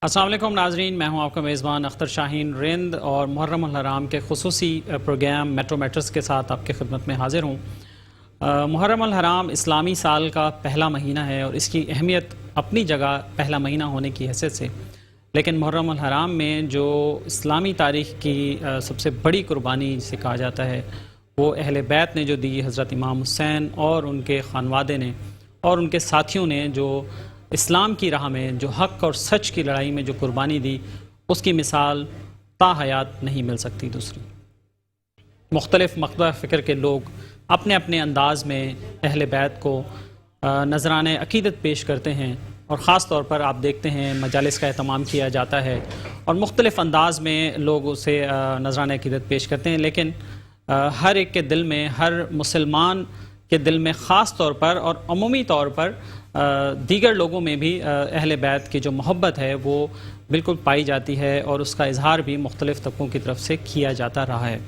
السلام علیکم ناظرین، میں ہوں آپ کا میزبان اختر شاہین رند اور محرم الحرام کے خصوصی پروگرام میٹرو میٹرز کے ساتھ آپ کی خدمت میں حاضر ہوں۔ محرم الحرام اسلامی سال کا پہلا مہینہ ہے اور اس کی اہمیت اپنی جگہ پہلا مہینہ ہونے کی حیثیت سے، لیکن محرم الحرام میں جو اسلامی تاریخ کی سب سے بڑی قربانی جسے کہا جاتا ہے وہ اہل بیت نے جو دی، حضرت امام حسین اور ان کے خانوادے نے اور ان کے ساتھیوں نے جو اسلام کی راہ میں جو حق اور سچ کی لڑائی میں جو قربانی دی، اس کی مثال تا حیات نہیں مل سکتی دوسری۔ مختلف مکتبہ فکر کے لوگ اپنے اپنے انداز میں اہل بیت کو نذرانہ عقیدت پیش کرتے ہیں، اور خاص طور پر آپ دیکھتے ہیں مجالس کا اہتمام کیا جاتا ہے اور مختلف انداز میں لوگ اسے نذرانہ عقیدت پیش کرتے ہیں، لیکن ہر ایک کے دل میں، ہر مسلمان کے دل میں خاص طور پر اور عمومی طور پر دیگر لوگوں میں بھی اہل بیت کی جو محبت ہے وہ بالکل پائی جاتی ہے، اور اس کا اظہار بھی مختلف طبقوں کی طرف سے کیا جاتا رہا ہے۔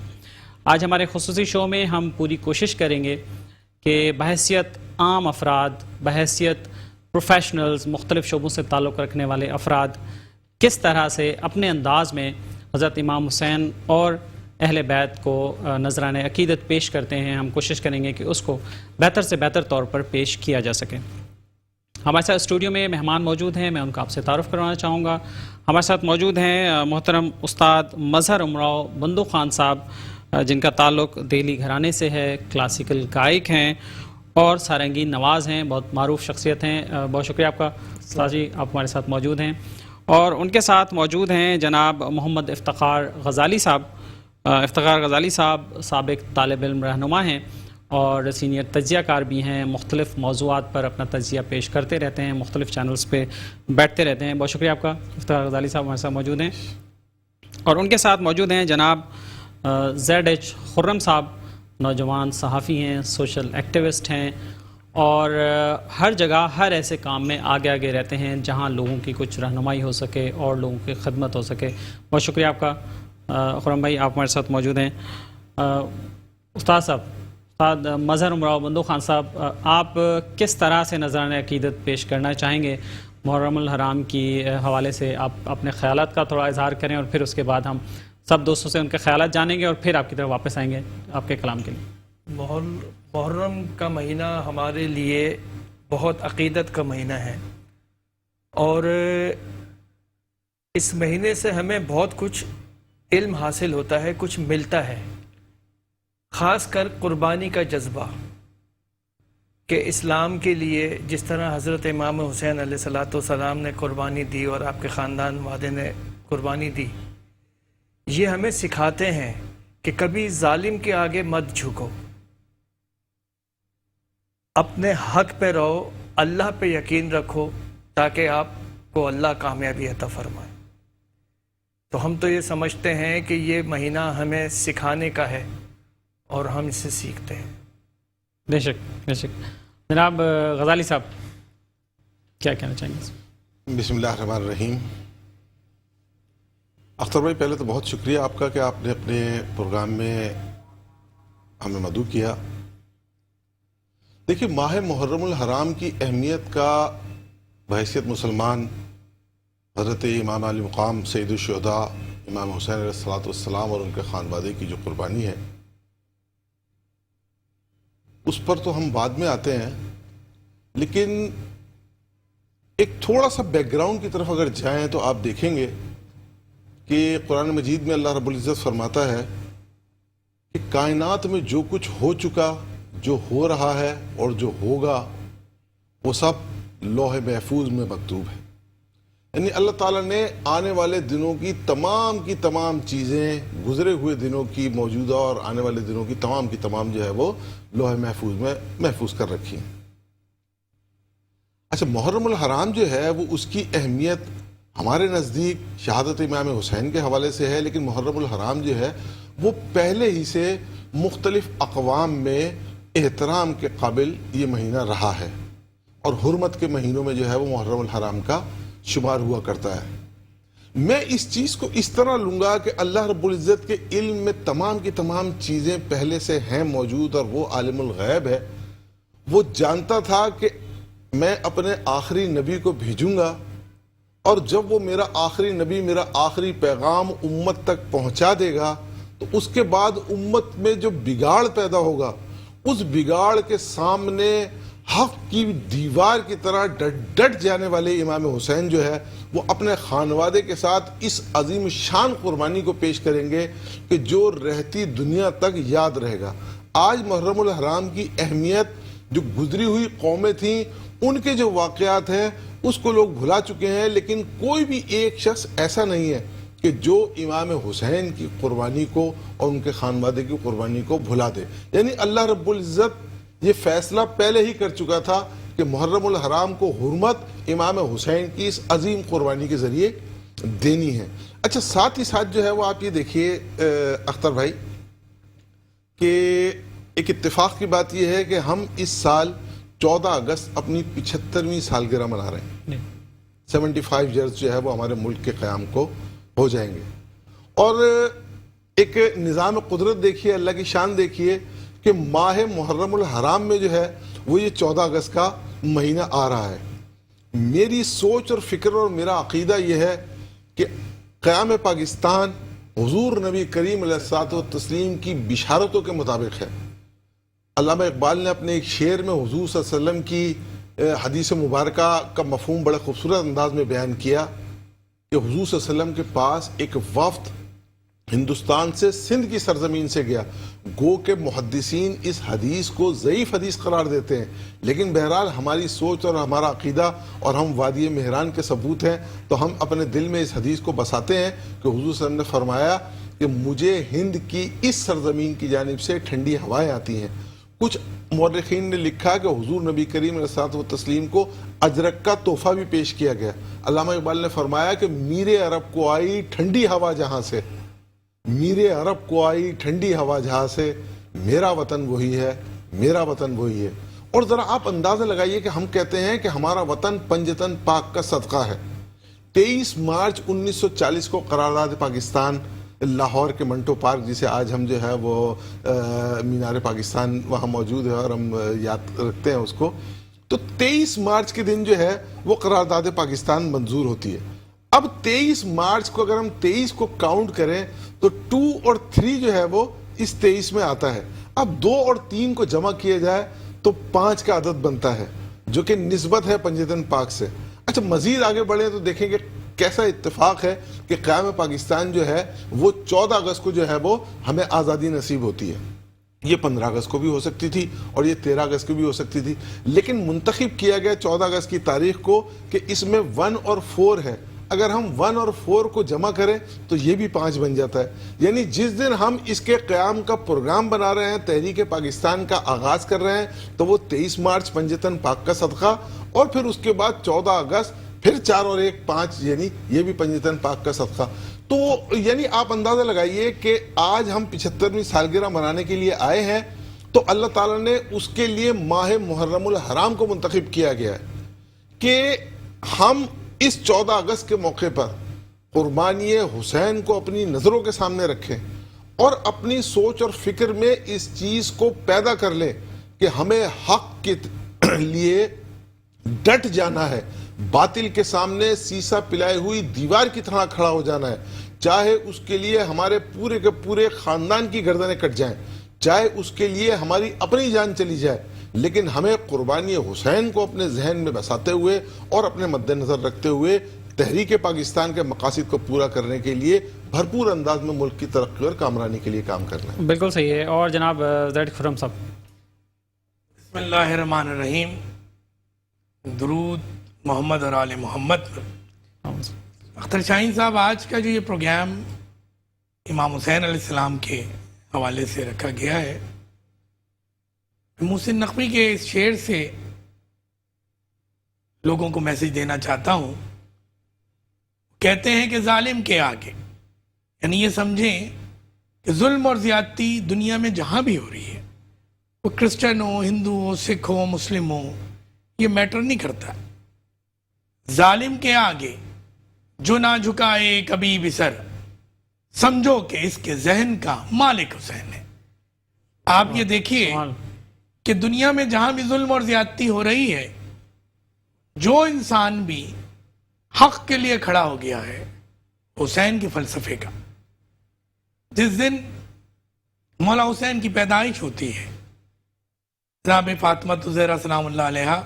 آج ہمارے خصوصی شو میں ہم پوری کوشش کریں گے کہ بحیثیت عام افراد، بحیثیت پروفیشنلز، مختلف شعبوں سے تعلق رکھنے والے افراد کس طرح سے اپنے انداز میں حضرت امام حسین اور اہل بیت کو نذرانہ عقیدت پیش کرتے ہیں۔ ہم کوشش کریں گے کہ اس کو بہتر سے بہتر طور پر پیش کیا جا سکے۔ ہمارے ساتھ اسٹوڈیو میں مہمان موجود ہیں، میں ان کا آپ سے تعارف کروانا چاہوں گا۔ ہمارے ساتھ موجود ہیں محترم استاد مظہر امراؤ بندو خان صاحب، جن کا تعلق دہلی گھرانے سے ہے، کلاسیکل گائک ہیں اور سارنگین نواز ہیں، بہت معروف شخصیت ہیں۔ بہت شکریہ آپ کا استاد جی، آپ ہمارے ساتھ موجود ہیں۔ اور ان کے ساتھ موجود ہیں جناب محمد افتخار غزالی صاحب۔ افتخار غزالی صاحب سابق طالب علم رہنما ہیں اور سینئر تجزیہ کار بھی ہیں، مختلف موضوعات پر اپنا تجزیہ پیش کرتے رہتے ہیں، مختلف چینلز پہ بیٹھتے رہتے ہیں۔ بہت شکریہ آپ کا افتخار غزالی صاحب ہمارے ساتھ موجود ہیں۔ اور ان کے ساتھ موجود ہیں جناب زیڈ ایچ خرم صاحب، نوجوان صحافی ہیں، سوشل ایکٹیوسٹ ہیں اور ہر جگہ ہر ایسے کام میں آگے آگے رہتے ہیں جہاں لوگوں کی کچھ رہنمائی ہو سکے اور لوگوں کی خدمت ہو سکے۔ بہت شکریہ آپ کا خرم بھائی، آپ ہمارے ساتھ موجود ہیں۔ استاد صاحب، استاد مظہر امراؤ بندو خان صاحب، آپ کس طرح سے نذرانہ عقیدت پیش کرنا چاہیں گے محرم الحرام کی حوالے سے؟ آپ اپنے خیالات کا تھوڑا اظہار کریں اور پھر اس کے بعد ہم سب دوستوں سے ان کے خیالات جانیں گے اور پھر آپ کی طرف واپس آئیں گے آپ کے کلام کے لیے۔ محرم کا مہینہ ہمارے لیے بہت عقیدت کا مہینہ ہے، اور اس مہینے سے ہمیں بہت کچھ علم حاصل ہوتا ہے، کچھ ملتا ہے، خاص کر قربانی کا جذبہ، کہ اسلام کے لیے جس طرح حضرت امام حسین علیہ السلام نے قربانی دی اور آپ کے خاندان والے نے قربانی دی، یہ ہمیں سکھاتے ہیں کہ کبھی ظالم کے آگے مت جھکو، اپنے حق پہ رہو، اللہ پہ یقین رکھو تاکہ آپ کو اللہ کامیابی عطا فرمائے۔ تو ہم تو یہ سمجھتے ہیں کہ یہ مہینہ ہمیں سکھانے کا ہے اور ہم اس سے سیکھتے ہیں۔ بے شک بے شک۔ جناب غزالی صاحب، کیا کہنا چاہیں گے؟ بسم اللہ الرحمن الرحیم۔ اختر بھائی، پہلے تو بہت شکریہ آپ کا کہ آپ نے اپنے پروگرام میں ہمیں مدعو کیا۔ دیکھیے، ماہ محرم الحرام کی اہمیت کا بحیثیت مسلمان حضرت امام علی مقام سید الشہداء امام حسین علیہ السلام اور ان کے خانوادے کی جو قربانی ہے، اس پر تو ہم بعد میں آتے ہیں، لیکن ایک تھوڑا سا بیک گراؤنڈ کی طرف اگر جائیں تو آپ دیکھیں گے کہ قرآن مجید میں اللہ رب العزت فرماتا ہے کہ کائنات میں جو کچھ ہو چکا، جو ہو رہا ہے اور جو ہوگا، وہ سب لوح محفوظ میں مکتوب ہے۔ یعنی اللہ تعالیٰ نے آنے والے دنوں کی تمام چیزیں، گزرے ہوئے دنوں کی، موجودہ اور آنے والے دنوں کی تمام جو ہے وہ لوح محفوظ میں محفوظ کر رکھی ہیں۔ اچھا، محرم الحرام جو ہے وہ اس کی اہمیت ہمارے نزدیک شہادت امام حسین کے حوالے سے ہے، لیکن محرم الحرام جو ہے وہ پہلے ہی سے مختلف اقوام میں احترام کے قابل یہ مہینہ رہا ہے، اور حرمت کے مہینوں میں جو ہے وہ محرم الحرام کا شمار ہوا کرتا ہے۔ میں اس چیز کو اس طرح لوں گا کہ اللہ رب العزت کے علم میں تمام کی تمام چیزیں پہلے سے ہیں موجود، اور وہ عالم الغیب ہے۔ وہ جانتا تھا کہ میں اپنے آخری نبی کو بھیجوں گا اور جب وہ میرا آخری نبی میرا آخری پیغام امت تک پہنچا دے گا تو اس کے بعد امت میں جو بگاڑ پیدا ہوگا اس بگاڑ کے سامنے حق کی دیوار کی طرح ڈٹ جانے والے امام حسین جو ہے وہ اپنے خانوادے کے ساتھ اس عظیم شان قربانی کو پیش کریں گے کہ جو رہتی دنیا تک یاد رہے گا. آج محرم الحرام کی اہمیت جو گزری ہوئی قومیں تھیں ان کے جو واقعات ہیں اس کو لوگ بھلا چکے ہیں, لیکن کوئی بھی ایک شخص ایسا نہیں ہے کہ جو امام حسین کی قربانی کو اور ان کے خانوادے کی قربانی کو بھلا دے. یعنی اللہ رب العزت یہ فیصلہ پہلے ہی کر چکا تھا کہ محرم الحرام کو حرمت امام حسین کی اس عظیم قربانی کے ذریعے دینی ہے. اچھا ساتھ ہی ساتھ جو ہے وہ آپ یہ دیکھیے اختر بھائی کہ ایک اتفاق کی بات یہ ہے کہ ہم اس سال 14 اگست اپنی 75ویں سالگرہ منا رہے ہیں. 75 ایئرز جو ہے وہ ہمارے ملک کے قیام کو ہو جائیں گے. اور ایک نظام قدرت دیکھیے, اللہ کی شان دیکھیے کہ ماہ محرم الحرام میں جو ہے وہ یہ 14 اگست کا مہینہ آ رہا ہے. میری سوچ اور فکر اور میرا عقیدہ یہ ہے کہ قیام پاکستان حضور نبی کریم علیہ الصلوۃ والتسلیم کی بشارتوں کے مطابق ہے. علامہ اقبال نے اپنے ایک شعر میں حضور صلی اللہ علیہ وسلم کی حدیث مبارکہ کا مفہوم بڑے خوبصورت انداز میں بیان کیا کہ حضور صلی اللہ علیہ وسلم کے پاس ایک وفد ہندوستان سے سندھ کی سرزمین سے گیا. گو کہ محدثین اس حدیث کو ضعیف حدیث قرار دیتے ہیں, لیکن بہرحال ہماری سوچ اور ہمارا عقیدہ اور ہم وادی مہران کے ثبوت ہیں تو ہم اپنے دل میں اس حدیث کو بساتے ہیں کہ حضور صلی اللہ علیہ وسلم نے فرمایا کہ مجھے ہند کی اس سرزمین کی جانب سے ٹھنڈی ہوائیں آتی ہیں. کچھ مورخین نے لکھا کہ حضور نبی کریم علیہ الصلوۃ والتسلیم کو اجرک کا تحفہ بھی پیش کیا گیا. علامہ اقبال نے فرمایا کہ میرے عرب کو آئی ٹھنڈی ہوا جہاں سے, میرے عرب کو آئی ٹھنڈی ہوا جہاں سے, میرا وطن وہی ہے, میرا وطن وہی ہے. اور ذرا آپ اندازہ لگائیے کہ ہم کہتے ہیں کہ ہمارا وطن پنجتن پاک کا صدقہ ہے. 23 مارچ 1940 کو قرارداد پاکستان لاہور کے منٹو پارک جسے آج ہم جو ہے وہ مینار پاکستان وہاں موجود ہے اور ہم یاد رکھتے ہیں اس کو, تو 23 مارچ کے دن جو ہے وہ قرارداد پاکستان منظور ہوتی ہے. اب 23 مارچ کو اگر ہم 23 کو کاؤنٹ کریں تو 2 اور 3 جو ہے وہ اس 23 میں آتا ہے. اب 2 اور 3 کو جمع کیا جائے تو 5 کا عدد بنتا ہے جو کہ نسبت ہے پنجتن پاک سے. اچھا مزید آگے بڑھیں تو دیکھیں گے کیسا اتفاق ہے کہ قیام پاکستان جو ہے وہ 14 اگست کو جو ہے وہ ہمیں آزادی نصیب ہوتی ہے. یہ 15 اگست کو بھی ہو سکتی تھی اور یہ 13 اگست کو بھی ہو سکتی تھی, لیکن منتخب کیا گیا 14 اگست کی تاریخ کو کہ اس میں 1 اور 4 ہے. اگر ہم 1 اور 4 کو جمع کریں تو یہ بھی 5 بن جاتا ہے. یعنی جس دن ہم اس کے قیام کا پروگرام بنا رہے ہیں, تحریک پاکستان کا آغاز کر رہے ہیں, تو وہ 23 مارچ پنجتن پاک کا صدقہ, اور پھر اس کے بعد 14 اگست, پھر 4 اور 1 5, یعنی یہ بھی پنجتن پاک کا صدقہ. تو یعنی آپ اندازہ لگائیے کہ آج ہم 75ویں سالگرہ منانے کے لیے آئے ہیں تو اللہ تعالیٰ نے اس کے لیے ماہ محرم الحرام کو منتخب کیا گیا ہے کہ ہم اس 14 اگست کے موقع پر قربانی حسین کو اپنی نظروں کے سامنے رکھیں اور اپنی سوچ اور فکر میں اس چیز کو پیدا کر لیں کہ ہمیں حق کے لیے ڈٹ جانا ہے, باطل کے سامنے سیسا پلائے ہوئی دیوار کی طرح کھڑا ہو جانا ہے, چاہے اس کے لیے ہمارے پورے کے پورے خاندان کی گردنیں کٹ جائیں, چاہے اس کے لیے ہماری اپنی جان چلی جائے, لیکن ہمیں قربانی حسین کو اپنے ذہن میں بساتے ہوئے اور اپنے مد نظر رکھتے ہوئے تحریک پاکستان کے مقاصد کو پورا کرنے کے لیے بھرپور انداز میں ملک کی ترقی اور کامرانی کے لیے کام کرنا ہے. بالکل صحیح ہے. اور جناب زید خرم صاحب. بسم اللہ الرحمن الرحیم. درود محمد اور آل محمد پر. اختر شاہین صاحب, آج کا جو یہ پروگرام امام حسین علیہ السلام کے حوالے سے رکھا گیا ہے, محسن نقوی کے اس شعر سے لوگوں کو میسج دینا چاہتا ہوں. کہتے ہیں کہ ظالم کے آگے, یعنی یہ سمجھیں کہ ظلم اور زیادتی دنیا میں جہاں بھی ہو رہی ہے, وہ کرسچن ہو, ہندو ہو, سکھ ہو, مسلم ہو, یہ میٹر نہیں کرتا. ظالم کے آگے جو نہ جھکائے کبھی بھی سر, سمجھو کہ اس کے ذہن کا مالک حسین ہے. آپ یہ دیکھیے کہ دنیا میں جہاں بھی ظلم اور زیادتی ہو رہی ہے, جو انسان بھی حق کے لیے کھڑا ہو گیا ہے حسین کے فلسفے کا. جس دن مولا حسین کی پیدائش ہوتی ہے جناب فاطمہ زہرا سلام اللہ علیہا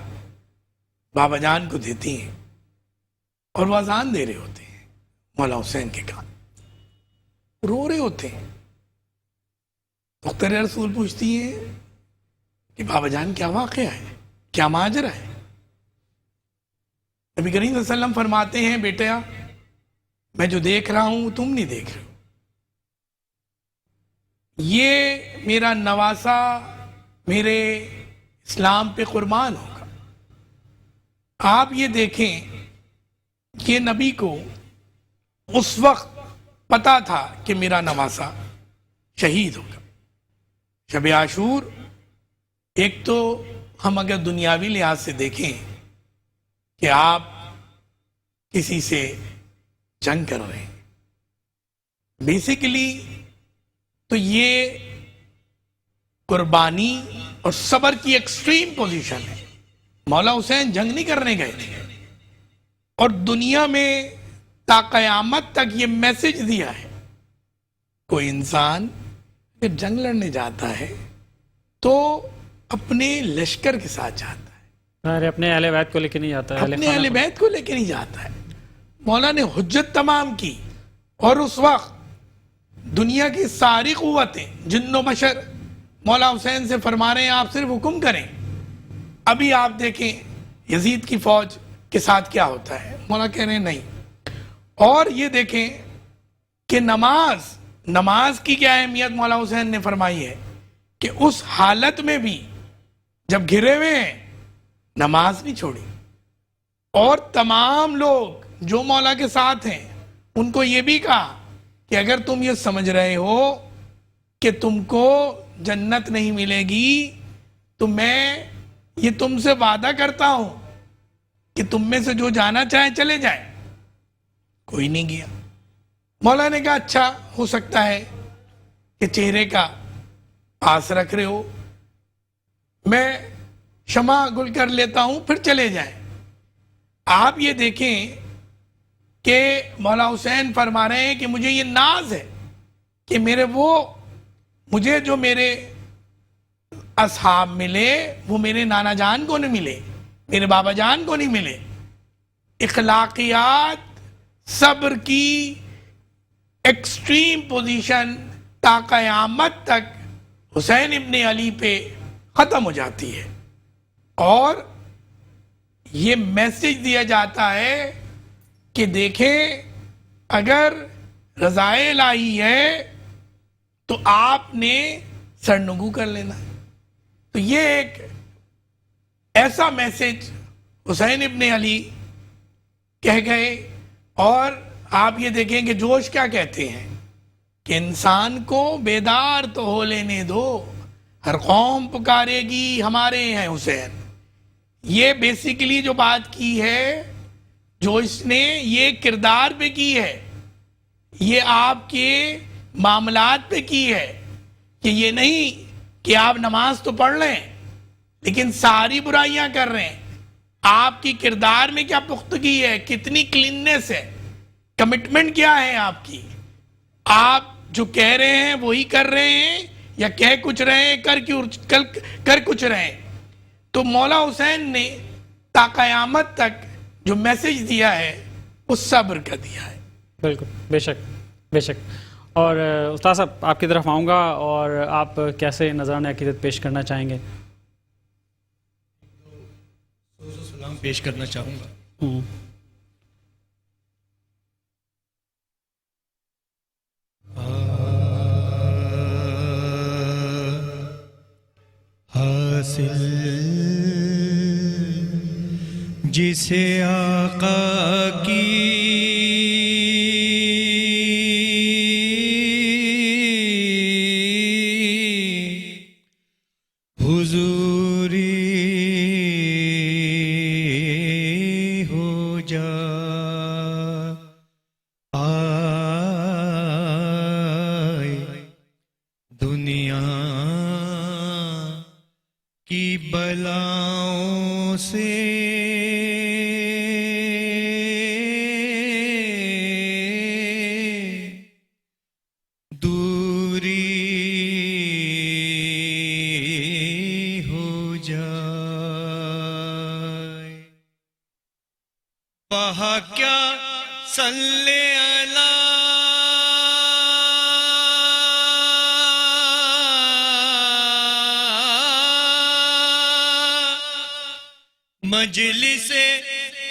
بابا جان کو دیتی ہیں اور وہ اذان دے رہے ہوتے ہیں مولا حسین کے کان، رو رہے ہوتے ہیں. دختر رسول پوچھتی ہیں کہ بابا جان کیا واقعہ ہے، کیا ماجرا ہے؟ نبی کریم صلی اللہ علیہ وسلم فرماتے ہیں بیٹا میں جو دیکھ رہا ہوں وہ تم نہیں دیکھ رہے ہو. یہ میرا نواسا میرے اسلام پہ قربان ہوگا. آپ یہ دیکھیں کہ نبی کو اس وقت پتا تھا کہ میرا نواسا شہید ہوگا. شب عاشور ایک تو ہم اگر دنیاوی لحاظ سے دیکھیں کہ آپ کسی سے جنگ کر رہے ہیں، بیسیکلی تو یہ قربانی اور صبر کی ایکسٹریم پوزیشن ہے. مولا حسین جنگ نہیں کرنے گئے تھے اور دنیا میں تا قیامت تک یہ میسج دیا ہے کوئی انسان جب جنگ لڑنے جاتا ہے تو اپنے لشکر کے ساتھ جاتا ہے، ارے اپنے اہل بیت کو لے کے نہیں جاتا ہے، اپنے اہل بیت کو لے کے نہیں جاتا ہے. مولا نے حجت تمام کی اور اس وقت دنیا کی ساری قوتیں جن و بشر مولا حسین سے فرما رہے ہیں آپ صرف حکم کریں. ابھی آپ دیکھیں یزید کی فوج کے ساتھ کیا ہوتا ہے، مولا کہہ رہے ہیں نہیں. اور یہ دیکھیں کہ نماز کی کیا اہمیت مولا حسین نے فرمائی ہے کہ اس حالت میں بھی جب گھرے ہوئے ہیں نماز نہیں چھوڑی. اور تمام لوگ جو مولا کے ساتھ ہیں ان کو یہ بھی کہا کہ اگر تم یہ سمجھ رہے ہو کہ تم کو جنت نہیں ملے گی تو میں یہ تم سے وعدہ کرتا ہوں کہ تم میں سے جو جانا چاہے چلے جائیں. کوئی نہیں گیا. مولا نے کہا اچھا ہو سکتا ہے کہ چہرے کا آس رکھ رہے ہو، میں شمع گل کر لیتا ہوں پھر چلے جائیں. آپ یہ دیکھیں کہ مولا حسین فرما رہے ہیں کہ مجھے یہ ناز ہے کہ مجھے جو میرے اصحاب ملے وہ میرے نانا جان کو نہیں ملے، میرے بابا جان کو نہیں ملے. اخلاقیات صبر کی ایکسٹریم پوزیشن تا قیامت تک حسین ابن علی پہ ختم ہو جاتی ہے اور یہ میسج دیا جاتا ہے کہ دیکھیں اگر رضائے الہی ہے تو آپ نے سرنگو کر لینا. تو یہ ایک ایسا میسج حسین ابن علی کہہ گئے. اور آپ یہ دیکھیں کہ جوش کیا کہتے ہیں کہ انسان کو بیدار تو ہو لینے دو، ہر قوم پکارے گی ہمارے ہیں حسین. یہ بیسیکلی جو بات کی ہے جو اس نے یہ کردار پہ کی ہے، یہ آپ کے معاملات پہ کی ہے کہ یہ نہیں کہ آپ نماز تو پڑھ لیں لیکن ساری برائیاں کر رہے ہیں. آپ کی کردار میں کیا پختگی ہے، کتنی کلیننس ہے، کمٹمنٹ کیا ہے آپ کی، آپ جو کہہ رہے ہیں وہی کر رہے ہیں یا کہہ کچھ رہے ہیں کر کچھ رہے ہیں. تو مولا حسین نے تا قیامت تک جو میسج دیا ہے وہ صبر کا دیا ہے. بالکل، بے شک بے شک. اور استاد صاحب آپ کی طرف آؤں گا اور آپ کیسے نذرانہ عقیدت پیش کرنا چاہیں گے؟ سلام پیش کرنا چاہوں گا. حاصل جسے آقا کی حضوری ہو جا آئے دنیا کی بلاؤں سے کہا کیا صلی اللہ مجلس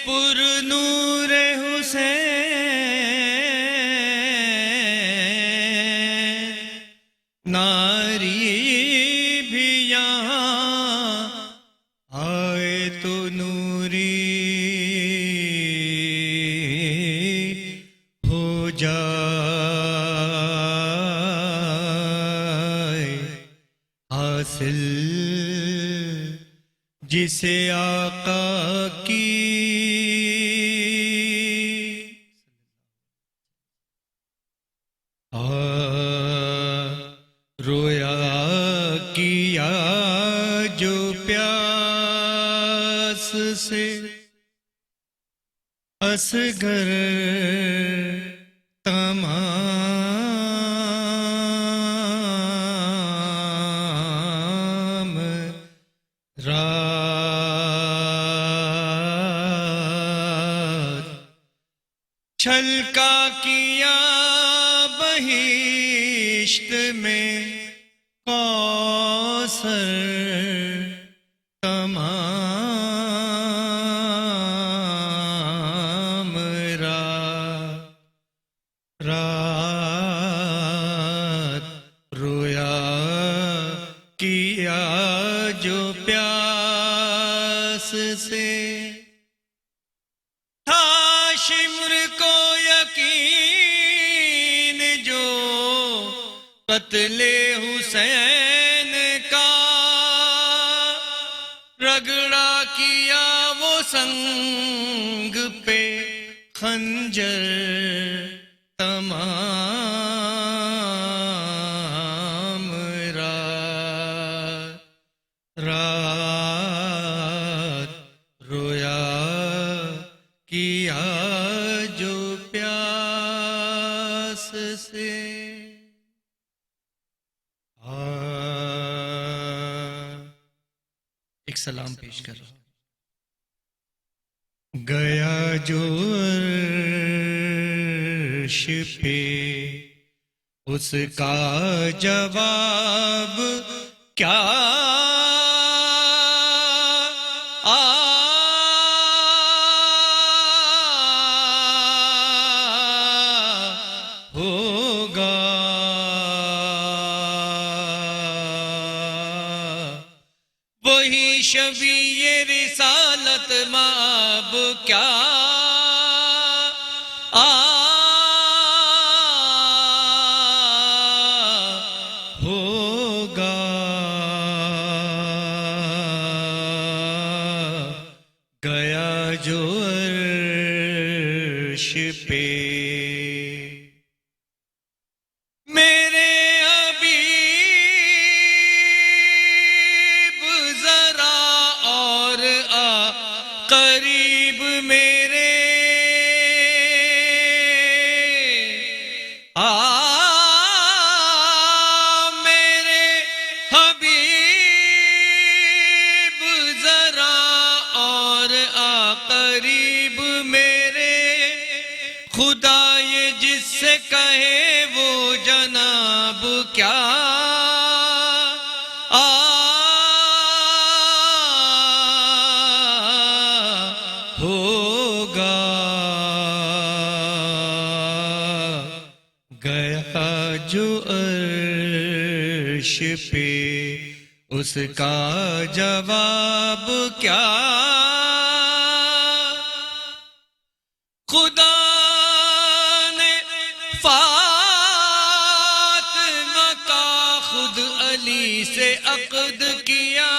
پر نور حسین ناری بھی یہاں آئے تو نوری ہو جائے حاصل جسے آقا کی رویا کیا جو پیاس سے اصغر تمام رات چھلکا کیا بہشت میں کوثر تمام رات رویا کیا جو پیاس سے تھا شمر کو یقین جو قتل حسین کا رگڑا کیا وہ سنگ پہ خنجر تمام رات رویا کیا جو پیاس سے ایک سلام پیش کر رہا ہوں۔ گیا جو عرش پہ اس کا جواب کیا ہوگا وہی شفیع رسالت ماب کیا ہوگا گیا جو عرش پہ میرے حبیب ذرا اور قریب میرے میرے حبیب ذرا اور قریب میرے خدا یہ جس سے کہے وہ جناب کیا ہوگا گیا جو عرش پہ اس کا جواب کیا خدا نے فاطمہ کا خود علی سے عقد کیا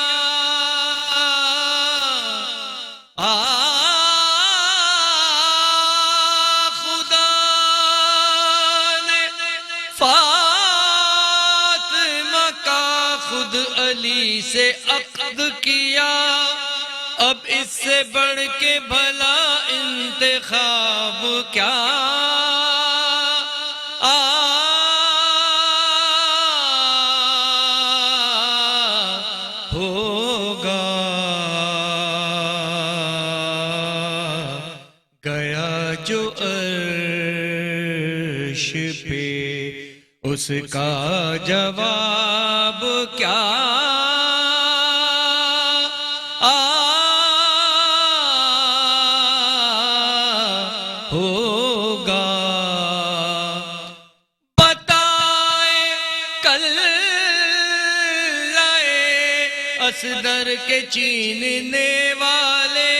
خدا نے فاطمہ کا خود علی سے عقد کیا اب اس سے بڑھ کے بھلا انتخاب کیا ہوگا گیا عرش پہ اس کا جواب کیا ہوگا؟ بتائے کل لائے اصغر کے چیننے والے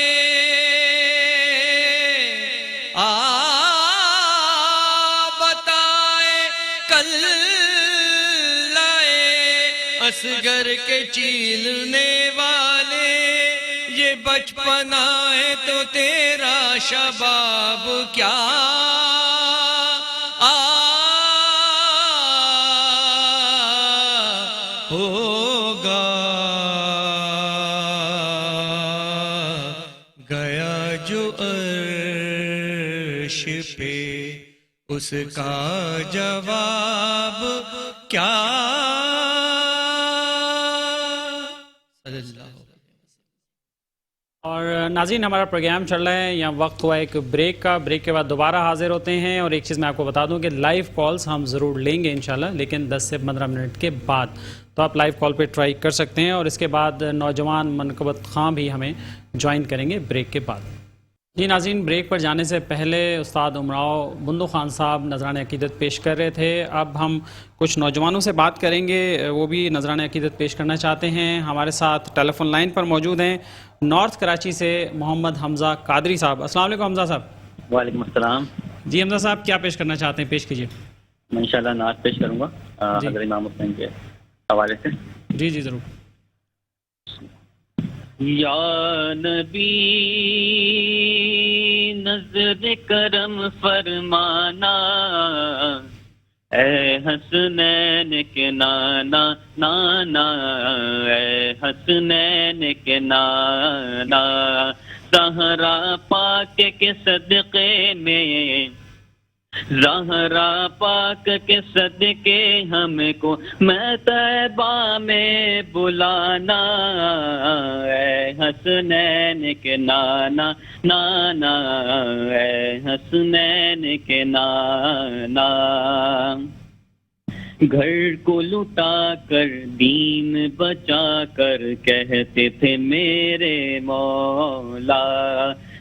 بتائے کل لائے اصغر کے چیلنے والے یہ بچپنا ہے تو تیرا شباب کیا ہوگا؟ گیا جو عرش پہ اس کا جواب کیا؟ صلی اللہ علیہ وسلم۔ اور ناظرین ہمارا پروگرام چل رہا ہے، یہاں وقت ہوا ایک بریک کا، بریک کے بعد دوبارہ حاضر ہوتے ہیں، اور ایک چیز میں آپ کو بتا دوں کہ لائیو کالز ہم ضرور لیں گے انشاءاللہ، لیکن 10 سے 15 منٹ کے بعد، تو آپ لائیو کال پہ ٹرائی کر سکتے ہیں، اور اس کے بعد نوجوان منقبت خاں بھی ہمیں جوائن کریں گے بریک کے بعد۔ جی ناظرین، بریک پر جانے سے پہلے استاد امراؤ بندو خان صاحب نذران عقیدت پیش کر رہے تھے، اب ہم کچھ نوجوانوں سے بات کریں گے، وہ بھی نذران عقیدت پیش کرنا چاہتے ہیں۔ ہمارے ساتھ ٹیلی فون لائن پر موجود ہیں نارتھ کراچی سے محمد حمزہ قادری صاحب۔ السلام علیکم حمزہ صاحب۔ وعلیکم السلام۔ جی حمزہ صاحب، کیا پیش کرنا چاہتے ہیں؟ پیش کیجیے۔ میں انشاءاللہ نعت پیش کروں گا حضرت امام حسین کے حوالے سے۔ جی جی ضرور۔ یا نبی نظر کرم فرمانا، اے حسنین کے نانا نانا، اے حسنین کے نانا، زہرا پاک کے صدقے میں، زہرا پاک کے صدقے ہم کو میں طیبہ میں بلانا، اے حسنین کے نانا نانا، اے حسنین کے نانا۔ گھر کو لٹا کر دین بچا کر کہتے تھے میرے مولا،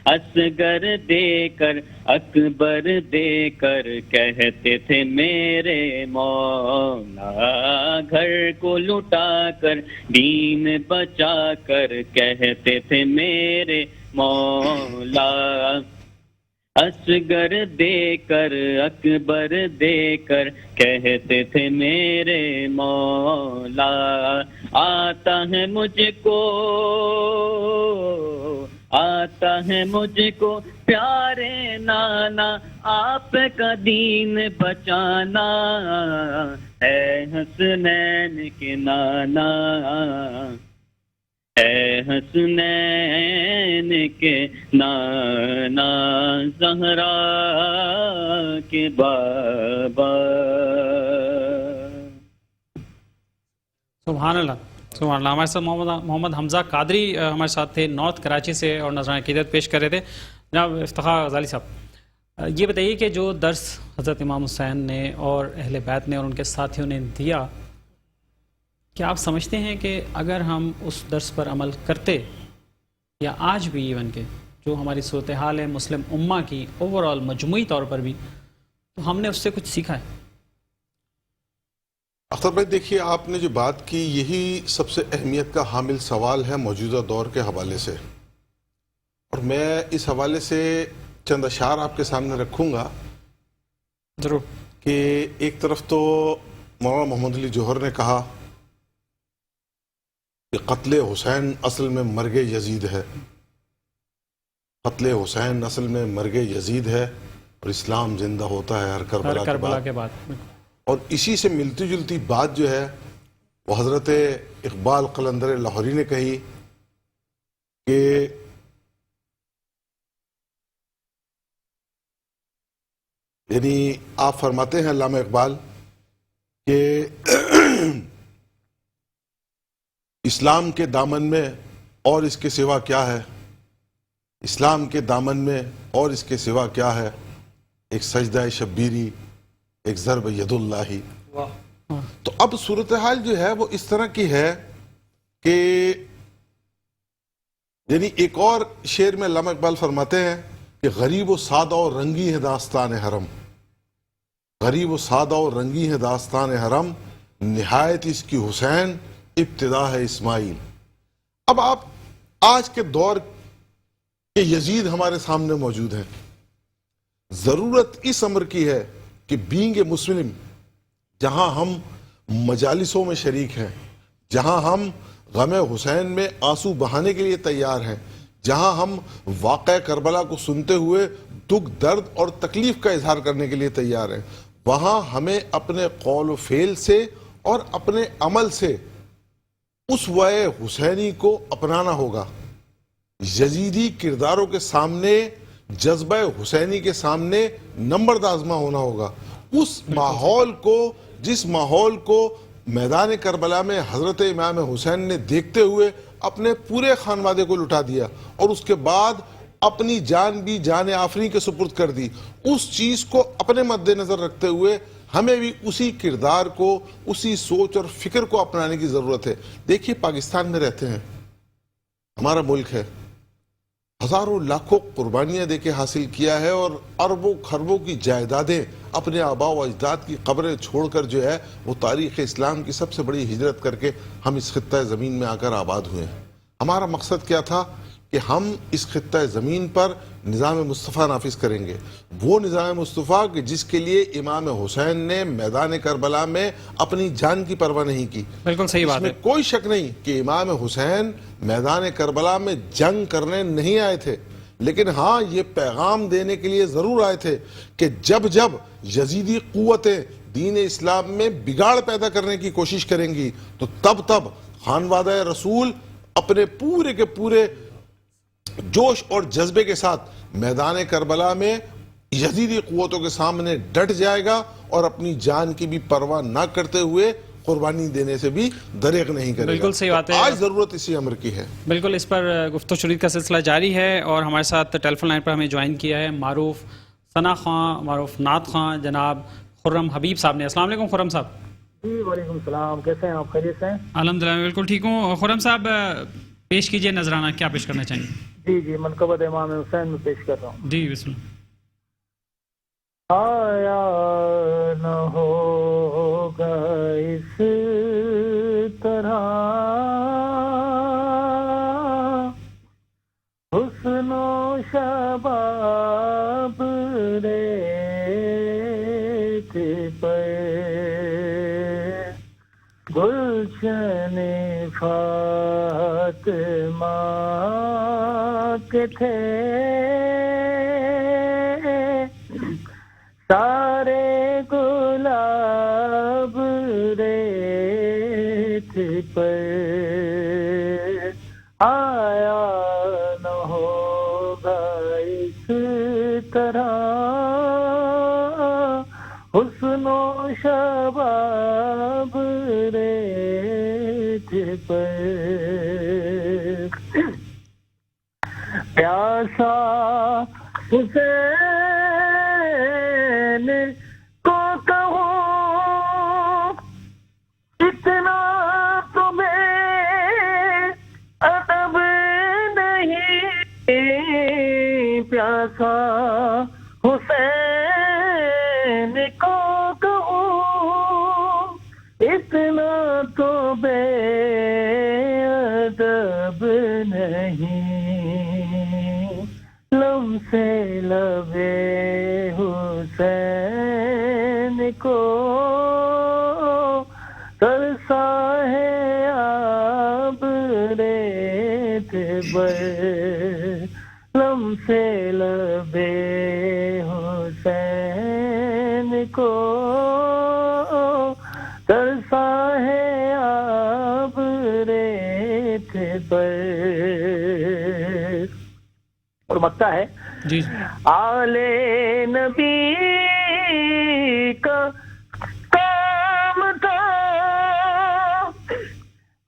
اصغر دے کر اکبر دے کر کہتے تھے میرے مولا، گھر کو لٹا کر دین بچا کر کہتے تھے میرے مولا، اصغر دے کر اکبر دے کر کہتے تھے میرے مولا، آتا ہے مجھ کو آتا ہے مجھ کو پیارے نانا آپ کا دین بچانا، اے حسنین کے نانا، اے حسنین کے نانا، زہرا کے بابا۔ سبحان اللہ سبحان اللہ۔ ہمارے ساتھ محمد حمزہ قادری ہمارے ساتھ تھے نارتھ کراچی سے، اور نذران عقیدت پیش کر رہے تھے۔ جناب افتخار غزالی صاحب، یہ بتائیے کہ جو درس حضرت امام حسین نے اور اہل بیت نے اور ان کے ساتھیوں نے دیا، کیا آپ سمجھتے ہیں کہ اگر ہم اس درس پر عمل کرتے، یا آج بھی ایون کہ جو ہماری صورتحال ہے مسلم امہ کی اوور آل مجموعی طور پر بھی، تو ہم نے اس سے کچھ سیکھا ہے؟ اختر بھائی دیکھیے، آپ نے جو بات کی یہی سب سے اہمیت کا حامل سوال ہے موجودہ دور کے حوالے سے، اور میں اس حوالے سے چند اشعار آپ کے سامنے رکھوں گا ضرور۔ کہ ایک طرف تو مولانا محمد علی جوہر نے کہا کہ قتل حسین اصل میں مرگ یزید ہے، قتل حسین اصل میں مرگ یزید ہے، اور اسلام زندہ ہوتا ہے ہر کربلا کے بعد۔ اور اسی سے ملتی جلتی بات جو ہے وہ حضرت اقبال قلندر لاہوری نے کہی کہ یعنی آپ فرماتے ہیں علامہ اقبال کہ اسلام کے دامن میں اور اس کے سوا کیا ہے، اسلام کے دامن میں اور اس کے سوا کیا ہے، ایک سجدہ شبیری، ایک ضرب یداللہ. واہ. تو اب صورتحال جو ہے وہ اس طرح کی ہے کہ یعنی ایک اور شعر میں علامہ اقبال فرماتے ہیں کہ غریب و سادہ و رنگی ہے داستان حرم، غریب و سادہ و رنگی ہے داستان حرم، نہایت اس کی حسین ابتدا ہے اسماعیل. اب آپ آج کے دور کے یزید ہمارے سامنے موجود ہیں. ضرورت اس امر کی ہے کہ بینگ اے مسلم، جہاں ہم مجالسوں میں شریک ہیں، جہاں ہم غم حسین میں آنسو بہانے کے لیے تیار ہیں، جہاں ہم واقعہ کربلا کو سنتے ہوئے دکھ، درد اور تکلیف کا اظہار کرنے کے لیے تیار ہیں، وہاں ہمیں اپنے قول و فعل سے اور اپنے عمل سے اس وعے حسینی کو اپنانا ہوگا. یزیدی کرداروں کے سامنے، جذبہ حسینی کے سامنے نمبرد آزما ہونا ہوگا. اس ماحول کو، جس ماحول کو میدان کربلا میں حضرت امام حسین نے دیکھتے ہوئے اپنے پورے خانوادے کو لٹا دیا اور اس کے بعد اپنی جان بھی جان آفرین کے سپرد کر دی، اس چیز کو اپنے مد نظر رکھتے ہوئے ہمیں بھی اسی کردار کو، اسی سوچ اور فکر کو اپنانے کی ضرورت ہے. دیکھیے پاکستان میں رہتے ہیں، ہمارا ملک ہے، ہزاروں لاکھوں قربانیاں دے کے حاصل کیا ہے اور اربوں خربوں کی جائیدادیں اپنے آباء و اجداد کی قبریں چھوڑ کر جو ہے وہ تاریخ اسلام کی سب سے بڑی ہجرت کر کے ہم اس خطہ زمین میں آ کر آباد ہوئے ہیں. ہمارا مقصد کیا تھا کہ ہم اس خطہ زمین پر نظام مصطفیٰ نافذ کریں گے، وہ نظام مصطفیٰ کہ جس کے لیے امام حسین نے میدان کربلا میں اپنی جان کی پرواہ نہیں کی. بالکل صحیح بات اس میں ہے. کوئی شک نہیں کہ امام حسین میدان کربلا میں جنگ کرنے نہیں آئے تھے، لیکن ہاں یہ پیغام دینے کے لیے ضرور آئے تھے کہ جب جب یزیدی قوتیں دین اسلام میں بگاڑ پیدا کرنے کی کوشش کریں گی تو تب تب خانوادہ رسول اپنے پورے کے پورے جوش اور جذبے کے ساتھ میدان کربلا میں یزیدی قوتوں کے سامنے ڈٹ جائے گا اور اپنی جان کی بھی پرواہ نہ کرتے ہوئے قربانی دینے سے بھی دریغ نہیں کرے گا. بالکل صحیح بات ہے. آج ضرورت اسی امر کی ہے. بالکل اس پر گفت و شنید کا سلسلہ جاری ہے اور ہمارے ساتھ ٹیلی فون لائن پر ہمیں جوائن کیا ہے معروف ثنا خواں، معروف نعت خواں جناب خرم حبیب صاحب نے. السلام علیکم خرم صاحب. جی وعلیکم السلام، کیسے ہیں آپ؟ خیریت سے ہیں؟ الحمدللہ میں بالکل ٹھیک ہوں. خرم صاحب پیش کیجئے نذرانہ، کیا پیش کرنا چاہیں گے؟ جی جی منقبت امام حسین میں پیش کر رہا ہوں. جی بسم اللہ. آیا نہ ہوگا اس طرح حسن و شباب ریت پر گلشن فاطمہ کے تھے سارے گلاب ریت پر. آیا نہ ہوگا اس طرح حسن و شباب ریت پر. پیاسا حسین کو کہو اتنا تمہیں ادب نہیں. پیاسا حسین کو کہو اتنا تو بے ادب نہیں. لم سے لبے حسین کو ترسا ہے آب ریت پر. لم سے لبے حسین کو ترسا ہے آب ریت پر. اور مکہ ہے جی آل نبی کا کام تھا،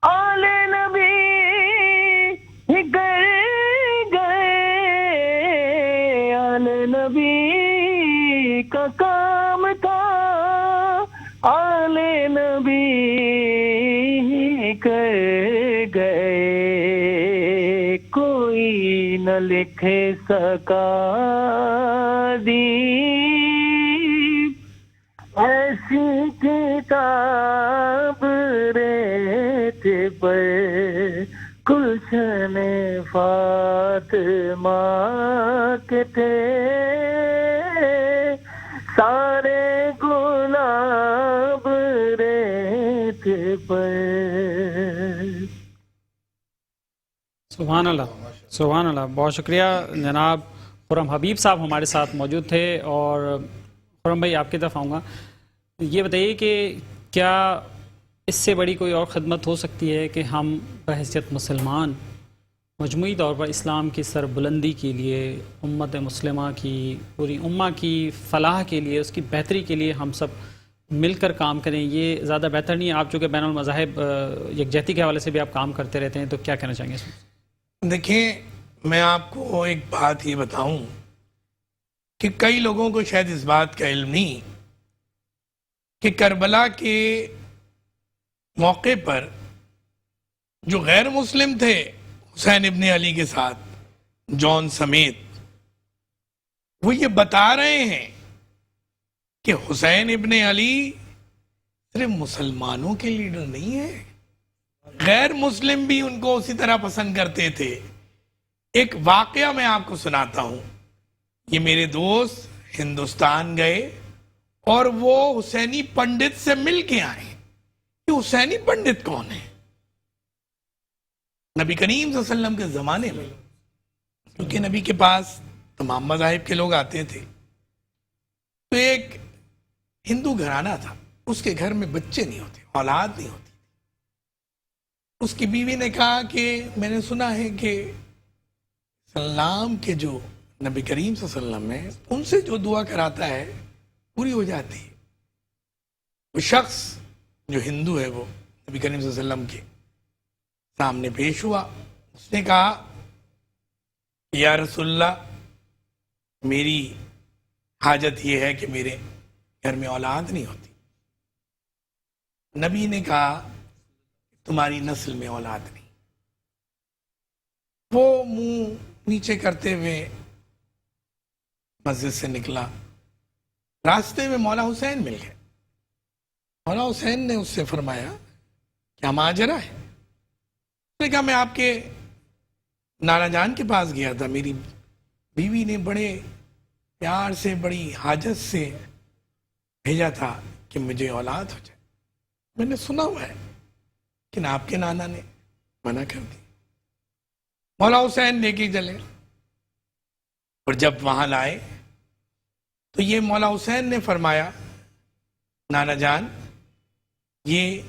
آل نبی گئے آل نبی کا کام تھا، آلے نبی کر گئے، کوئی نہ لکھ سکا دین، ایسی کتاب ریت پر گلشن فاطمہ کے تھے، سارے گلاب ریت پر۔ سبحان اللہ، سبحان اللہ، بہت شکریہ جناب خرم حبیب صاحب ہمارے ساتھ موجود تھے۔ اور خرم بھائی آپ کی طرف آؤں گا، یہ بتائیے کہ کیا اس سے بڑی کوئی اور خدمت ہو سکتی ہے کہ ہم بحیثیت مسلمان مجموعی طور پر اسلام کی سربلندی کے لیے، امت مسلمہ کی، پوری امہ کی فلاح کے لیے، اس کی بہتری کے لیے ہم سب مل کر کام کریں؟ یہ زیادہ بہتر نہیں ہے؟ آپ چونکہ بین المذاہب یکجہتی کے حوالے سے بھی آپ کام کرتے رہتے ہیں، تو کیا کہنا چاہیں گے اس میں؟ دیکھیں، میں آپ کو ایک بات یہ بتاؤں کہ کئی لوگوں کو شاید اس بات کا علم نہیں کہ کربلا کے موقع پر جو غیر مسلم تھے حسین ابن علی کے ساتھ، جون سمیت، وہ یہ بتا رہے ہیں کہ حسین ابن علی صرف مسلمانوں کے لیڈر نہیں ہے، غیر مسلم بھی ان کو اسی طرح پسند کرتے تھے۔ ایک واقعہ میں آپ کو سناتا ہوں۔ یہ میرے دوست ہندوستان گئے اور وہ حسینی پنڈت سے مل کے آئے۔ یہ حسینی پنڈت کون ہے؟ نبی کریم صلی اللہ علیہ وسلم کے زمانے میں، کیونکہ نبی کے پاس تمام مذاہب کے لوگ آتے تھے، تو ایک ہندو گھرانہ تھا، اس کے گھر میں بچے نہیں ہوتے، اولاد نہیں ہوتی۔ اس کی بیوی نے کہا کہ میں نے سنا ہے کہ اسلام کے جو نبی کریم صلی اللہ علیہ وسلم ہے، ان سے جو دعا کراتا ہے پوری ہو جاتی ہے۔ وہ شخص جو ہندو ہے وہ نبی کریم صلی اللہ علیہ وسلم کے سامنے پیش ہوا۔ اس نے کہا یا رسول اللہ، میری حاجت یہ ہے کہ میرے گھر میں اولاد نہیں ہوتی۔ نبی نے کہا تمہاری نسل میں اولاد نہیں۔ وہ منہ نیچے کرتے ہوئے مسجد سے نکلا، راستے میں مولا حسین مل گئے۔ مولا حسین نے اس سے فرمایا کیا ماجرا ہے؟ اس نے کہا میں آپ کے نانا جان کے پاس گیا تھا، میری بیوی نے بڑے پیار سے، بڑی حاجت سے بھیجا تھا کہ مجھے اولاد ہو جائے۔ میں نے سنا ہوا ہے لیکن آپ کے نانا نے منع کر دی۔ مولا حسین لے کے چلے، اور جب وہاں لائے تو یہ مولا حسین نے فرمایا نانا جان، یہ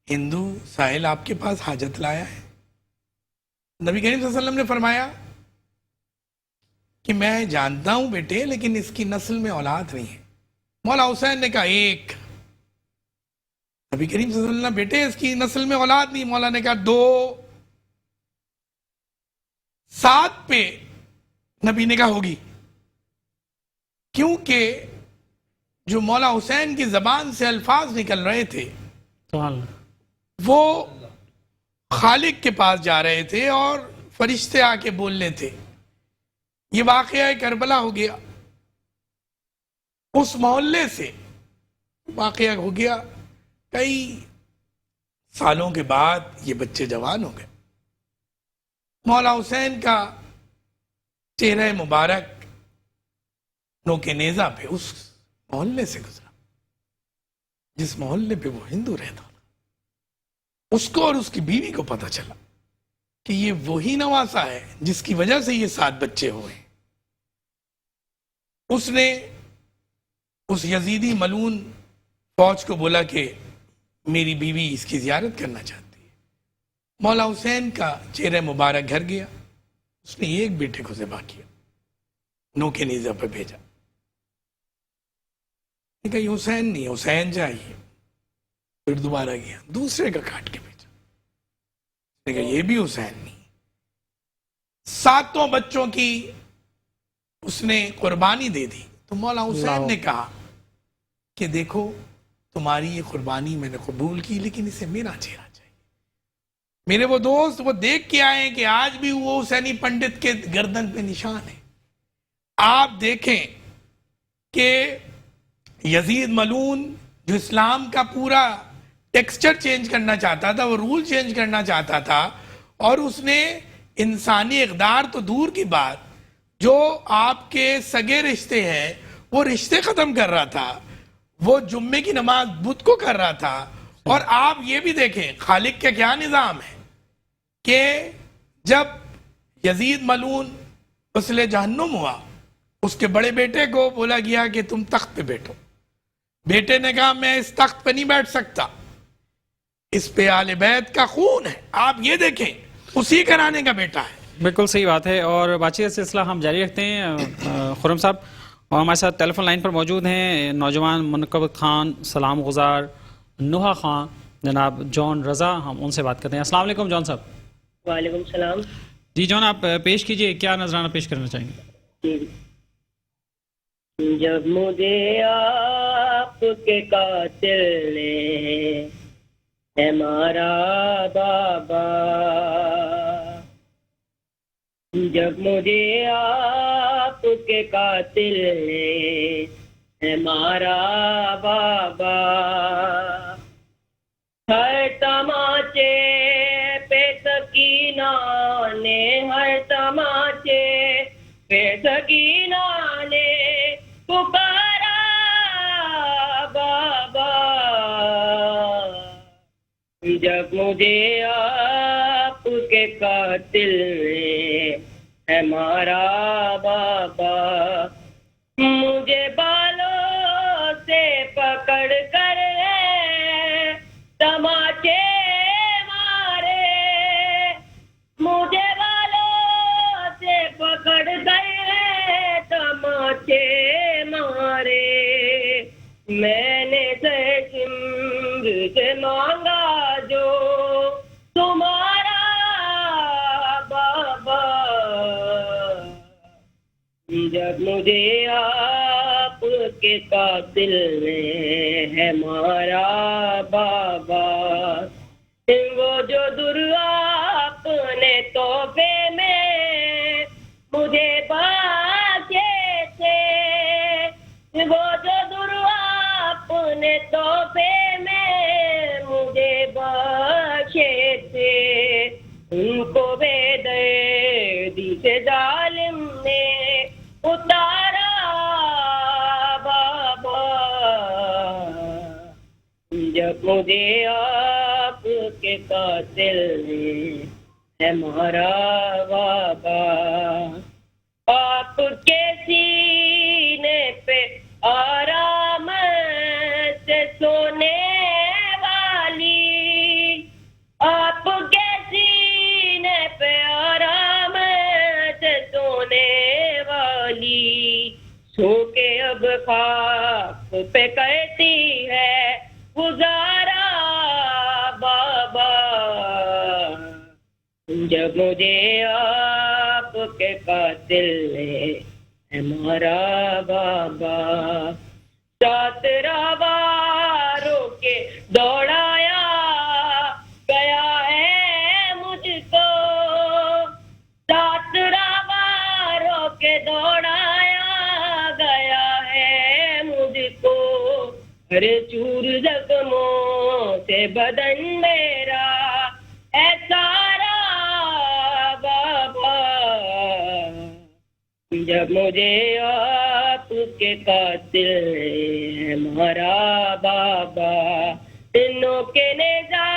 ہندو سائل آپ کے پاس حاجت لایا ہے۔ نبی کریم صلی اللہ علیہ وسلم نے فرمایا کہ میں جانتا ہوں بیٹے، لیکن اس کی نسل میں اولاد نہیں ہے۔ مولا حسین نے کہا ایک۔ نبی کریم صلی اللہ علیہ وسلم، بیٹے اس کی نسل میں اولاد نہیں۔ مولا نے کہا دو۔ 7 پہ نبی نے کہا ہوگی، کیونکہ جو مولا حسین کی زبان سے الفاظ نکل رہے تھے وہ خالق کے پاس جا رہے تھے اور فرشتے آ کے بولنے تھے۔ یہ واقعہ کربلا ہو گیا۔ اس محلے سے واقعہ ہو گیا، کئی سالوں کے بعد یہ بچے جوان ہو گئے۔ مولا حسین کا چہرہ مبارک نوک نیزہ پہ اس محلے سے گزرا جس محلے پہ وہ ہندو رہتا تھا۔ اس کو اور اس کی بیوی کو پتہ چلا کہ یہ وہی نواسا ہے جس کی وجہ سے یہ 7 بچے ہوئے۔ اس نے اس یزیدی ملعون فوج کو بولا کہ میری بیوی اس کی زیارت کرنا چاہتی ہے۔ مولا حسین کا چہرہ مبارک گھر گیا، اس نے ایک بیٹے کو ذبح کیا، نوک نیزہ پہ بھیجا۔ کہا یہ حسین نہیں، حسین چاہیے۔ پھر دوبارہ گیا، دوسرے کا کاٹ کے بھیجا۔ اس نے کہا یہ بھی حسین نہیں۔ 7 بچوں کی اس نے قربانی دے دی تو مولا حسین نے کہا کہ دیکھو تمہاری یہ قربانی میں نے قبول کی، لیکن اسے میرا چہرہ چاہیے۔ میرے وہ دوست وہ دیکھ کے آئے کہ آج بھی وہ حسینی پنڈت کے گردن پہ نشان ہے۔ آپ دیکھیں کہ یزید ملعون جو اسلام کا پورا ٹیکسچر چینج کرنا چاہتا تھا، وہ رول چینج کرنا چاہتا تھا، اور اس نے انسانی اقدار تو دور کی بات، جو آپ کے سگے رشتے ہیں وہ رشتے ختم کر رہا تھا، وہ جمعے کی نماز بدھ کو کر رہا تھا۔ اور آپ یہ بھی دیکھیں خالق کا کیا نظام ہے کہ جب یزید ملعون غسل جہنم ہوا، اس کے بڑے بیٹے کو بولا گیا کہ تم تخت پہ بیٹھو، بیٹے نے کہا میں اس تخت پہ نہیں بیٹھ سکتا، اس پہ آل بیت کا خون ہے۔ آپ یہ دیکھیں اسی گھرانے کا بیٹا ہے۔ بالکل صحیح بات ہے، اور بات چیت سلسلہ ہم جاری رکھتے ہیں۔ خرم صاحب اور ہمارے ساتھ ٹیلی فون لائن پر موجود ہیں نوجوان منقبت خان، سلام گزار، نوحہ خان، جناب جون رضا، ہم ان سے بات کرتے ہیں۔ السلام علیکم جون صاحب۔ وعلیکم السلام جی جون، آپ پیش کیجئے، کیا نذرانہ پیش کرنا چاہیں گے؟ جب مجھے آپ کے قاتل نے ہے مارا بابا، جب مجھے آپ کے قاتل نے ہے مارا بابا، ہر تماچے پہ سکینہ نے، ہر تماچے پہ سکینہ نے پکارا بابا، جب مجھے آپ کے قاتل نے ہے مارا بابا، مجھے بالوں سے پکڑ کر تماچے مارے، مجھے بالوں سے پکڑ کر تماچے مارے، میں نے سمر سے مانگا جو تمہارا بابا، جب مجھے آپ کے قاتل نے ہے مارا بابا، وہ جو در آپ نے تحفے میں مجھے بخشے تھے، وہ جو در آپ نے تحفے میں مجھے بخشے تھے، ان کو بے دردی سے ظالم نے اتارا بابا، جب مجھے آپ کے قاتل نے ہے مارا بابا، آپ کے سینے پہ آرام سے سونے والی، آپ کے سینے پہ آرام سے سونے والی، سو کے اب خاک پہ کرتی ہے گزارا بابا، جب مجھے آپ کے قاتل نے ہے مارا بابا، سات راواروں کے دوڑایا گیا ہے مجھ کو، سات راواروں کے دوڑایا گیا ہے مجھ کو، ہر چور زخموں سے بدن میرا ہے سارا بابا، جب مجھے آپ کے قاتل نے مارا بابا، انوں کے نیزہ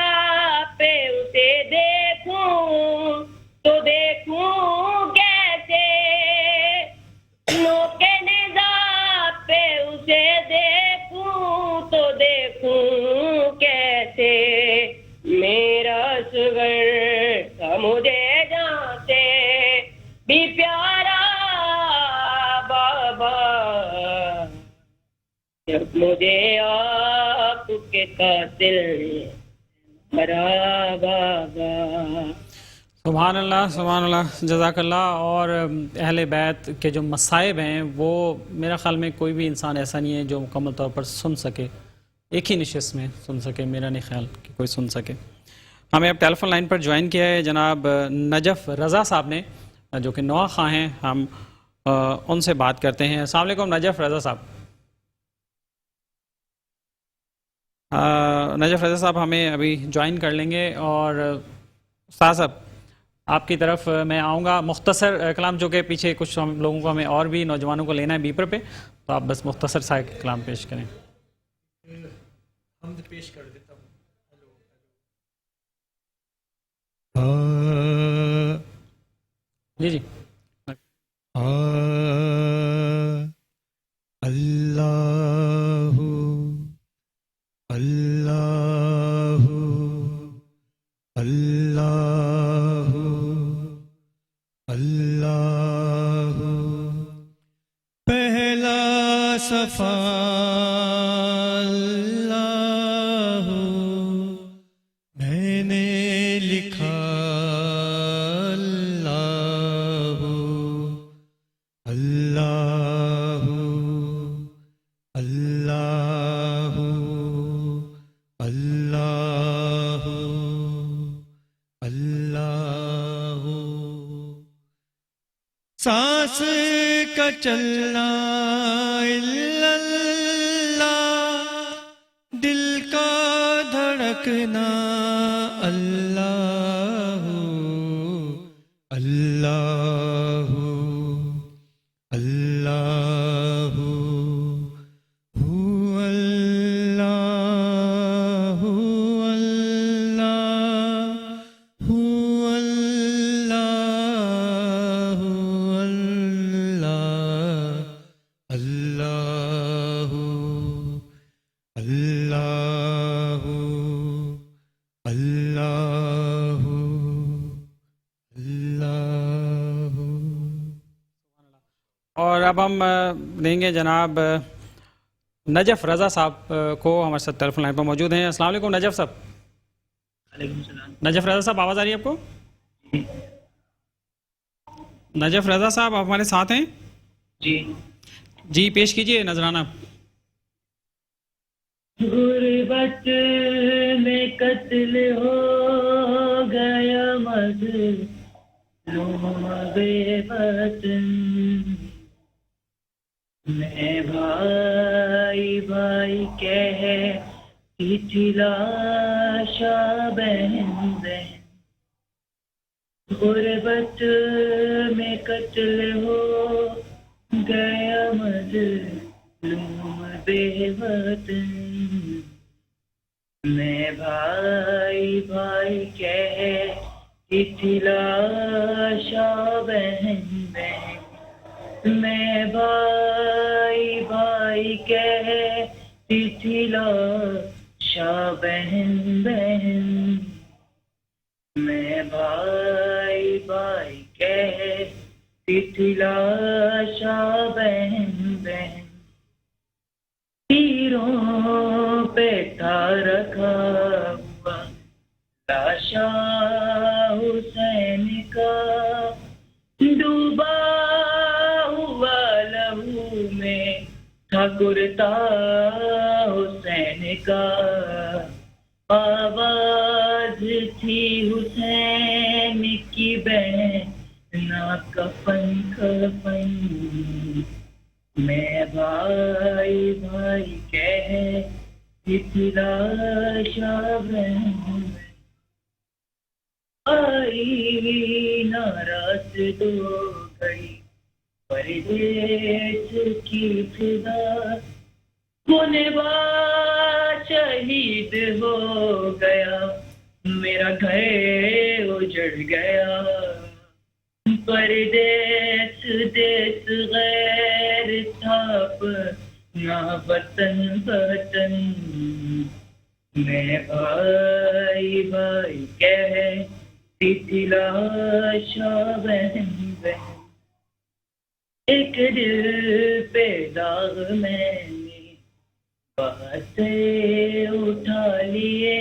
پہ اسے دیکھوں تو دیکھوں کیسے، انوں کے نیزہ پہ اسے دیکھوں تو دیکھوں کیسے، میرا صغر تھا مجھے جہاں سے بھی پیارا بابا، جب مجھے آپ کے قاتل نے مارا بابا۔ سبحان اللہ جزاک اللہ. اور اہل بیت کے جو مصائب ہیں وہ میرا خیال میں کوئی بھی انسان ایسا نہیں ہے جو مکمل طور پر سن سکے، ایک ہی نشست میں سن سکے. میرا نہیں خیال کہ کوئی سن سکے. ہمیں اب ٹیلی فون لائن پر جوائن کیا ہے جناب نجف رضا صاحب نے، جو کہ نواں خواہ ہیں. ہم ان سے بات کرتے ہیں. السلام علیکم نجف رضا صاحب. نجف رضا صاحب ہمیں ابھی جوائن کر لیں گے. اور استاد صاحب آپ کی طرف میں آؤں گا. مختصر کلام، جو کہ پیچھے کچھ ہم لوگوں کو، ہمیں اور بھی نوجوانوں کو لینا ہے بیپر پہ، تو آپ بس مختصر سا کلام پیش کریں. حمد پیش کر دیتا ہوں. جی جی. اللہ اللہ اللہ اللہ. پہلا صفا اللہ میں نے لکھا اللہ اللہ اللہ اللہ اللہ. سانس کا چلنا الا اللہ، دل کا دھڑکنا اللہ اللہ اللہ. هو اللہ هو اللہ هو اللہ هو اللہ اللہ اللہ اللہ اللہ. اور اب ہم دیں گے جناب نجف رضا صاحب کو، ہمارے ساتھ ٹیلی فون لائن پر موجود ہیں. السلام علیکم نجف صاحب. وعلیکم السلام. نجف رضا صاحب آواز آ رہی ہے آپ کو؟ نجف رضا صاحب آپ ہمارے ساتھ ہیں؟ جی جی پیش کیجئے نذرانہ. غربت میں قتل ہو گیا مظلوم بے وطن، میں بھائی بھائی کہتی تھی لاشا بہن بہن. غربت میں قتل ہو گیا مظلوم بے وطن، میں بھائی بھائی کہتی تھی لاشا بہن بہن. میں بھائی بھائی کہتی تھی لاشا بہن بہن، میں بھائی بھائی کہتی تھی لاشا بہن بہن. تیروں پہ تھا رکھا ہوا لاشا حسین کا، ڈوبا ہوا لہو میں تھا کرتا حسین کا. آواز تھی حسین کی بہنا کفن کفن، میں بھائی بھائی کہتی تھی لاشا بہن. آئی ناراض دو گھڑی پردیس کی فضا، گنوا شہید ہو گیا میرا گھر اجڑ گیا. پردیس دیس غیر تھاپ نہ وطن وطن، میں بھائی بھائی کہتی تھی لاشا بہن بہن. ایک دل پہ داغ میں نے باتیں اٹھا لیے،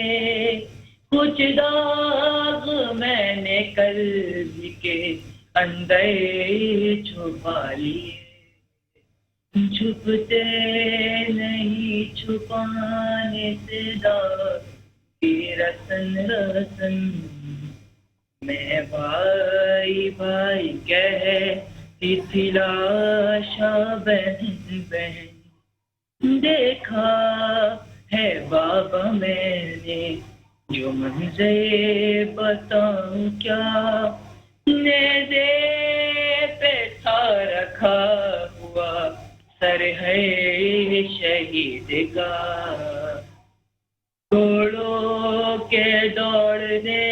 کچھ داغ میں نے کل قلب کے اندر چھپا لیے، چھپتے نہیں چھپانے سے کی رسن رسن، میں بھائی بھائی کہتی تھی لاشا بہن بہن، دیکھا ہے بابا میں نے جو منظر بتاؤں کیا، نیزے پہ تھا رکھا ہوا سر ہے شہید کا، گھوڑوں کے دوڑنے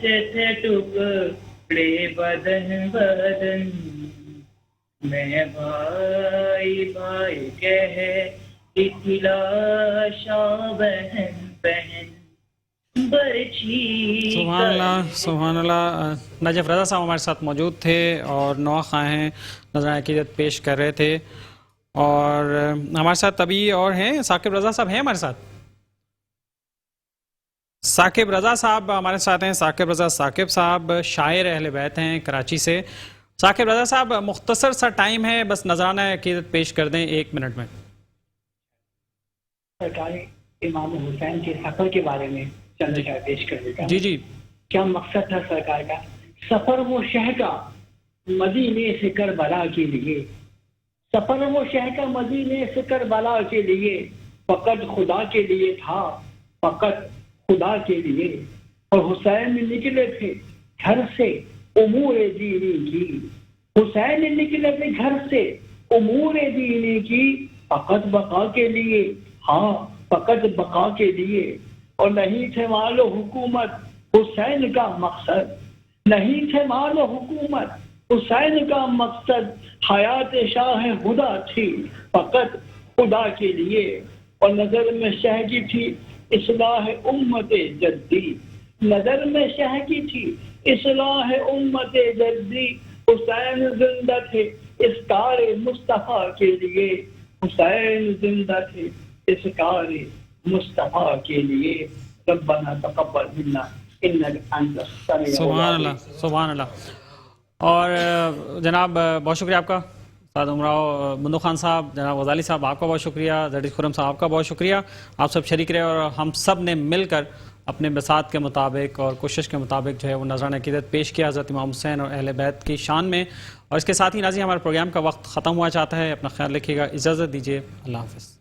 سے تھے ٹکڑے بدن بدن، میں بھائی بھائی کہتی لاشا بہن بہن، سبحان اللہ سبحان اللہ۔ نجف رضا صاحب ہمارے ساتھ موجود تھے اور نوا خواہیں نذرانہ عقیدت پیش کر رہے تھے، اور ہمارے ساتھ ابھی اور ہیں ثاقب رضا صاحب ہیں ہمارے ساتھ، ثاقب رضا صاحب ہمارے ساتھ ہیں، ثاقب رضا ثاقب صاحب شاعر اہل بیت ہیں کراچی سے۔ ثاقب رضا صاحب مختصر سا ٹائم ہے، بس نذرانہ عقیدت پیش کر دیں 1 منٹ میں۔ سرکار امام حسین کے سفر کے بارے میں چند شعر پیش کر دیتا ہوں۔ جی جی، کیا مقصد تھا سرکار کا؟ سفر وہ شہ کا مدینے سے کربلا کے لیے، سفر وہ شہ کا مدینے سے کربلا کے لیے، فقط خدا کے لیے تھا، فقط خدا کے لیے، اور حسین نکلے تھے گھر سے امور دینی کی، حسین نکلے تھے گھر سے امور دینی کی، فقط بقا کے لیے، ہاں فقط بقا کے لیے، اور نہیں تھے مال و حکومت حسین کا مقصد، نہیں تھے مال و حکومت حسین کا مقصد، حیات شاہ خدا تھی فقط خدا کے لیے، اور نظر میں شہ کی تھی اصلاح امت جدی، نظر میں شہ کی تھی اصلاح امت جدی، حسین زندہ تھے اس کار مصطفیٰ کے لیے، حسین زندہ تھے اس کار مصطفیٰ کے لیے، ربنا تقبل منا انک انت السمیع العلیم۔ سبحان اللہ سبحان اللہ۔ اور جناب بہت شکریہ آپ کا، استاد امراؤ بندو خان صاحب، جناب غزالی صاحب آپ کا بہت شکریہ، زرڈی خرم صاحب آپ کا بہت شکریہ، آپ سب شریک رہے اور ہم سب نے مل کر اپنے بساط کے مطابق اور کوشش کے مطابق جو ہے وہ نذرانہ عقیدت پیش کیا حضرت امام حسین اور اہل بیت کی شان میں۔ اور اس کے ساتھ ہی ناظرین ہمارے پروگرام کا وقت ختم ہوا چاہتا ہے، اپنا خیال رکھیے گا، اجازت دیجیے، اللہ حافظ۔